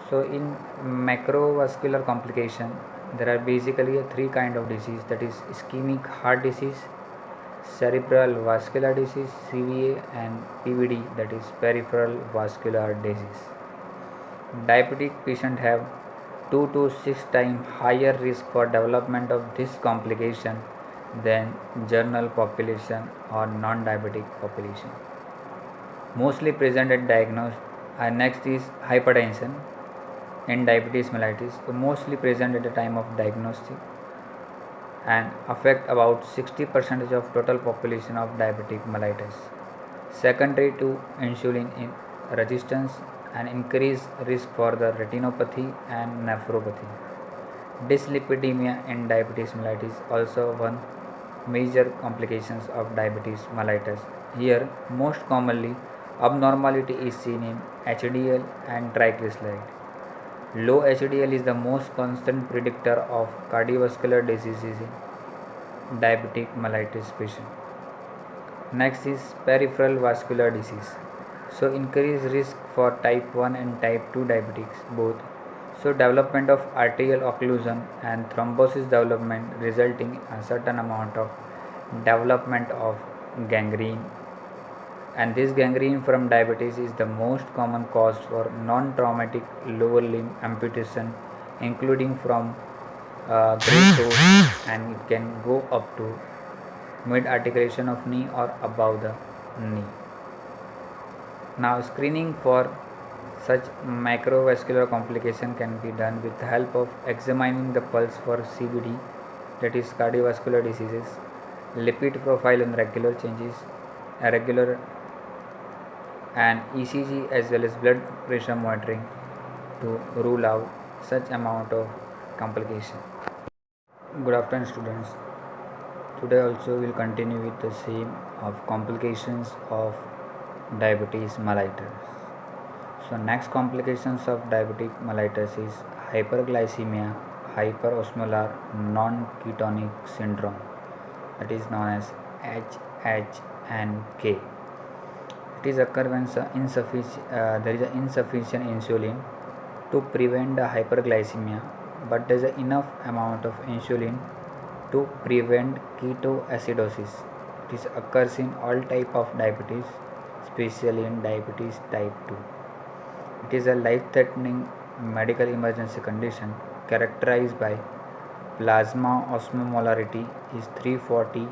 So in macrovascular complication, there are basically three kind of disease, that is ischemic heart disease, cerebral vascular disease CVA, and PVD, that is peripheral vascular disease. Diabetic patients have 2 to 6 times higher risk for development of this complication than general population or non-diabetic population. Mostly present at diagnosis. Next is hypertension and diabetes mellitus, so mostly present at the time of diagnosis and affect about 60% of total population of diabetic mellitus. Secondary to insulin resistance and increased risk for the retinopathy and nephropathy. Dyslipidemia in diabetes mellitus also one major complications of diabetes mellitus. Here, most commonly, abnormality is seen in HDL and triglyceride. Low HDL is the most constant predictor of cardiovascular diseases in diabetic mellitus patient. Next is peripheral vascular disease. So increased risk for type 1 and type 2 diabetics both. So development of arterial occlusion and thrombosis development resulting in a certain amount of development of gangrene, and this gangrene from diabetes is the most common cause for non-traumatic lower limb amputation, including from great toes, and it can go up to mid articulation of knee or above the knee. Now screening for such macrovascular complication can be done with the help of examining the pulse for CVD, that is cardiovascular diseases, lipid profile and regular changes, irregular, and ECG as well as blood pressure monitoring to rule out such amount of complication. Good afternoon students. Today also we will continue with the same of complications of diabetes mellitus. So next complications of diabetic mellitus is hyperglycemia, hyperosmolar non-ketonic syndrome, that is known as HHNK. It is occur when there is insufficient insulin to prevent the hyperglycemia, but there is enough amount of insulin to prevent ketoacidosis. It occurs in all type of diabetes, especially in diabetes type 2. It is a life-threatening medical emergency condition characterized by plasma osmolarity is 340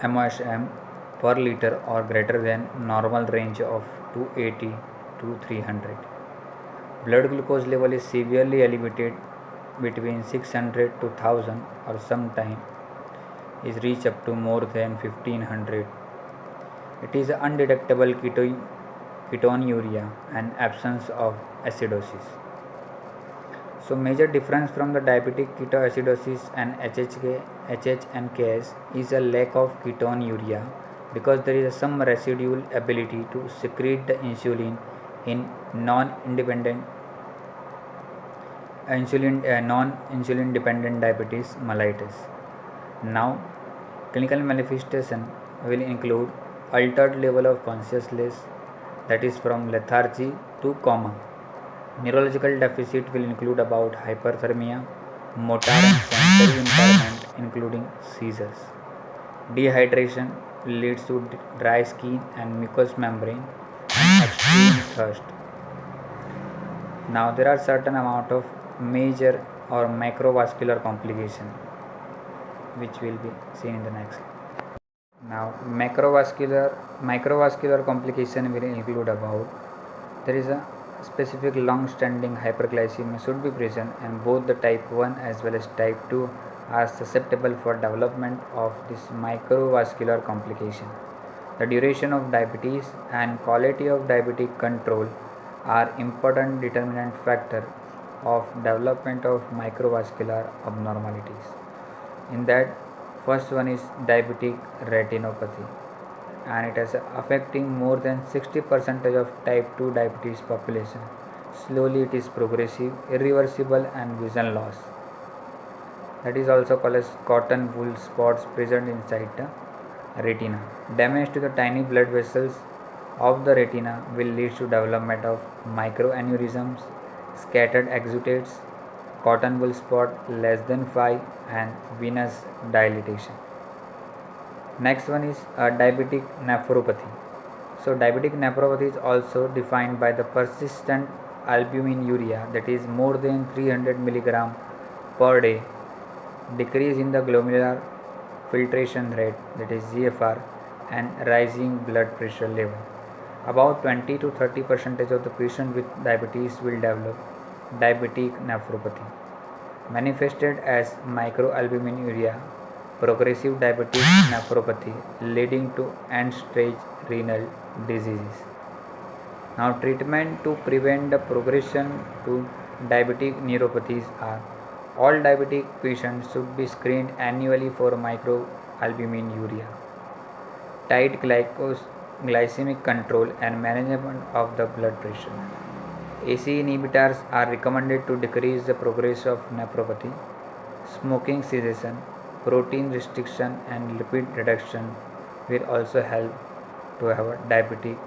mOhm per liter or greater than normal range of 280 to 300. Blood glucose level is severely elevated between 600 to 1000 or sometime is reached up to more than 1500. It is undetectable ketonuria and absence of acidosis. So major difference from the diabetic ketoacidosis and HHNKS is a lack of ketonuria, because there is some residual ability to secrete the insulin in non-insulin dependent diabetes mellitus. Now clinical manifestation will include altered level of consciousness, that is from lethargy to coma. Neurological deficit will include about hyperthermia, motor and sensory impairment including seizures. Dehydration leads to dry skin and mucous membrane and extreme thirst. Now there are certain amount of major or macrovascular complication which will be seen in the next. Now microvascular complication will include about there is a specific long-standing hyperglycemia should be present, and both the type 1 as well as type 2 are susceptible for development of this microvascular complication. The duration of diabetes and quality of diabetic control are important determinant factor of development of microvascular abnormalities. In that, first one is diabetic retinopathy, and it is affecting more than 60% of type 2 diabetes population. Slowly it is progressive, irreversible and vision loss. That is also called as cotton wool spots present inside the retina. Damage to the tiny blood vessels of the retina will lead to development of microaneurysms, scattered exudates, cotton wool spot less than 5 and venous dilatation. Next one is diabetic nephropathy. So diabetic nephropathy is also defined by the persistent albuminuria, that is more than 300 milligram per day, decrease in the glomerular filtration rate, that is GFR, and rising blood pressure level. About 20 to 30% of the patients with diabetes will develop diabetic nephropathy, manifested as microalbuminuria, progressive diabetic nephropathy leading to end-stage renal diseases. Now, treatment to prevent the progression to diabetic neuropathies are: all diabetic patients should be screened annually for microalbuminuria, tight glycemic control, and management of the blood pressure. ACE inhibitors are recommended to decrease the progress of nephropathy. Smoking cessation, protein restriction, and lipid reduction will also help to have a diabetic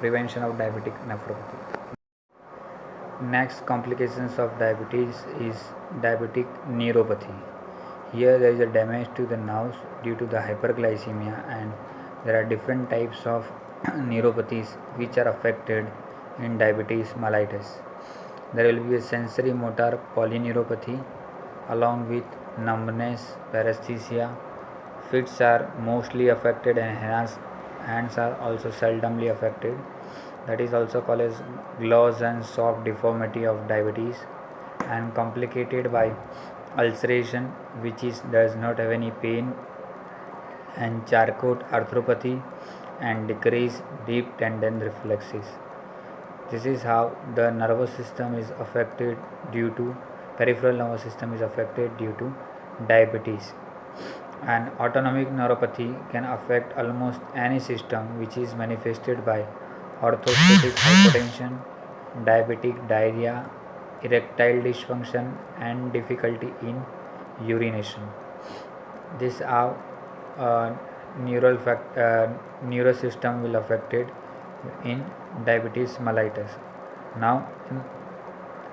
prevention of diabetic nephropathy. Next complications of diabetes is diabetic neuropathy. Here there is a damage to the nerves due to the hyperglycemia, and there are different types of neuropathies which are affected in diabetes mellitus. There will be a sensory motor polyneuropathy along with numbness, paresthesia. Feet are mostly affected and hands are also seldomly affected. That is also called as gloss and soft deformity of diabetes, and complicated by ulceration which does not have any pain, and Charcot arthropathy and decreased deep tendon reflexes. This is how the nervous system is affected due to peripheral nervous system is affected due to diabetes. And autonomic neuropathy can affect almost any system, which is manifested by orthostatic hypotension, diabetic diarrhea, erectile dysfunction, and difficulty in urination. This how neural system will affected in diabetes mellitus. Now,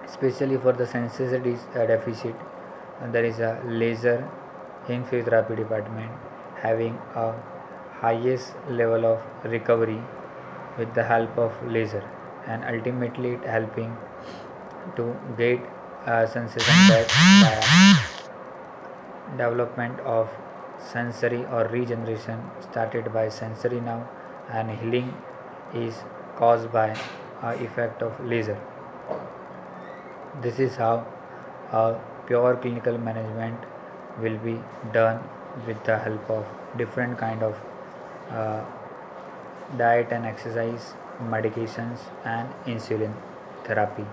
especially for the sensory deficit, there is a laser in physiotherapy department having a highest level of recovery with the help of laser, and ultimately it helping to get sensation back by development of sensory or regeneration started by sensory nerve, and healing is caused by effect of laser. This is how pure clinical management will be done with the help of different kind of uh, diet and exercise, medications, and insulin therapy.